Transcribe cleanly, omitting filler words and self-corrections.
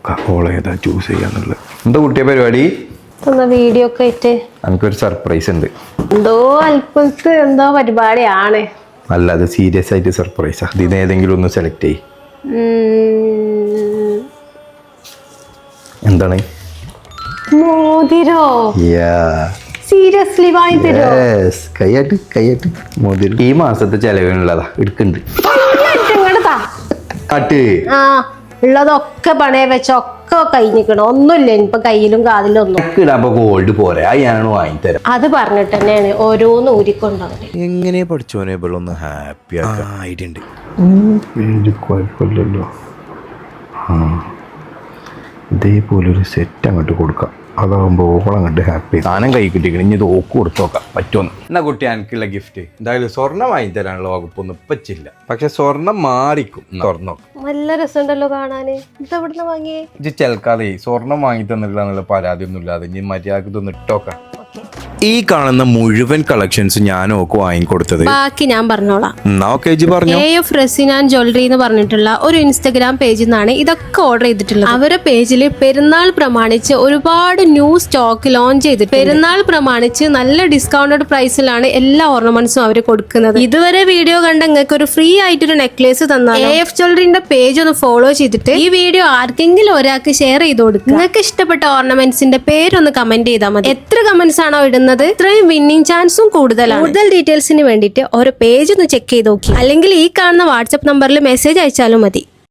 നോക്കാം ഓളെ ഏതാ ചൂസ് ചെയ്യാന്നുള്ളത്. എന്താ കുട്ടിയെ പരിപാടി? വീഡിയോ ഒക്കെ ആയിട്ട് എനിക്കൊരു സർപ്രൈസ് ഉണ്ട്. എന്തോ അല്പത്ത് എന്തോ പരിപാടിയാണ്. അല്ല, അത് സീരിയസ് ആയിട്ട് സർപ്രൈസാ. ഇതിന് ഏതെങ്കിലും ഒന്ന് സെലക്ട് ചെയ്യ്. എന്താണ്? മോതിരോ? സീരിയസ്ലി വാങ്ങി തരോ? കയ്യാട്ട് മോതിരം ഈ മാസത്തെ ചെലവിനുള്ളതാ. എടുക്കണ്ട് ആ ഉള്ളതൊക്കെ പണയ വെച്ചൊക്കെ കഴിഞ്ഞിക്കണ ഒന്നുമില്ല ഇപ്പൊ കയ്യിലും കാതിലും ഒന്നും. ഇടാപ്പൊ ഗോൾഡ് പോരെ, ഞാനാണ് വാങ്ങിത്തരാം. അത് പറഞ്ഞിട്ട് തന്നെയാണ് ഓരോന്ന് ഊരിക്കൊണ്ടവര്. എങ്ങനെ പഠിച്ചോനെ ഇവളൊന്ന് ഹാപ്പി ആയിട്ടുണ്ട്. കുഴപ്പമില്ലല്ലോ. ഇതേപോലെ ഒരു സെറ്റ് അങ്ങോട്ട് കൊടുക്കാം. അതാകുമ്പോൾ ഓളങ്ങോട്ട് ഹാപ്പി. സാധനം കൈ കിട്ടിക്കണം. ഇനി ഇത് ഓക്ക് കൊടുത്തു നോക്കാം പറ്റുമെന്ന്. എന്നാ കുട്ടി എനിക്കുള്ള ഗിഫ്റ്റ് എന്തായാലും സ്വർണ്ണം വാങ്ങി തരാനുള്ള വകുപ്പൊന്നും ഇപ്പച്ചില്ല. പക്ഷെ സ്വർണ്ണം മാറിക്കും. സ്വർണ്ണം നല്ല രസമുണ്ടല്ലോ കാണാന്. ഇതെവിടുന്ന് വാങ്ങിയേ? ഇത് ചെൽക്കാതെ സ്വർണ്ണം വാങ്ങി തന്നില്ല എന്നുള്ള പരാതി ഒന്നും ഇല്ലാതെ ഇനി മര്യാദക്ക് ഇതൊന്ന് ഇട്ടോക്കാം. ഈ കാണുന്ന മുഴുവൻ കളക്ഷൻസ് ഞാൻ ഓക്ക് വാങ്ങിക്കൊടുത്തത്. ബാക്കി ഞാൻ പറഞ്ഞോളാം. പറഞ്ഞു AF റെസിൻ ആൻഡ് ജ്വല്ലറി എന്ന് പറഞ്ഞിട്ടുള്ള ഒരു ഇൻസ്റ്റഗ്രാം പേജിൽ നിന്നാണ് ഇതൊക്കെ ഓർഡർ ചെയ്തിട്ടുള്ളത്. അവരുടെ പേജിൽ പെരുന്നാൾ പ്രമാണിച്ച് ഒരുപാട് ന്യൂ സ്റ്റോക്ക് ലോഞ്ച് ചെയ്തിട്ട് പെരുന്നാൾ പ്രമാണിച്ച് നല്ല ഡിസ്കൗണ്ടഡ് പ്രൈസിലാണ് എല്ലാ ഓർണമെന്റ്സും അവർ കൊടുക്കുന്നത്. ഇതുവരെ വീഡിയോ കണ്ട നിങ്ങൾക്ക് ഒരു ഫ്രീ ആയിട്ടൊരു നെക്ലേസ് തന്നാൽ AF ജ്വല്ലറിന്റെ പേജ് ഒന്ന് ഫോളോ ചെയ്തിട്ട് ഈ വീഡിയോ ആർക്കെങ്കിലും ഒരാൾക്ക് ഷെയർ ചെയ്ത് കൊടുക്കുക. നിങ്ങൾക്ക് ഇഷ്ടപ്പെട്ട ഓർണമെന്റ്സിന്റെ പേരൊന്ന് കമന്റ് ചെയ്താൽ മതി. എത്ര കമന്റ്സ് ആണോ ഇടുന്നത് ഇത്രയും വിന്നിംഗ് ചാൻസും കൂടുതലാണ്. കൂടുതൽ ഡീറ്റെയിൽസിന് വേണ്ടിയിട്ട് ഒരു പേജ് ഒന്ന് ചെക്ക് ചെയ്ത് നോക്കി, അല്ലെങ്കിൽ ഈ കാണുന്ന വാട്സ്ആപ്പ് നമ്പറിൽ മെസ്സേജ് അയച്ചാലും മതി.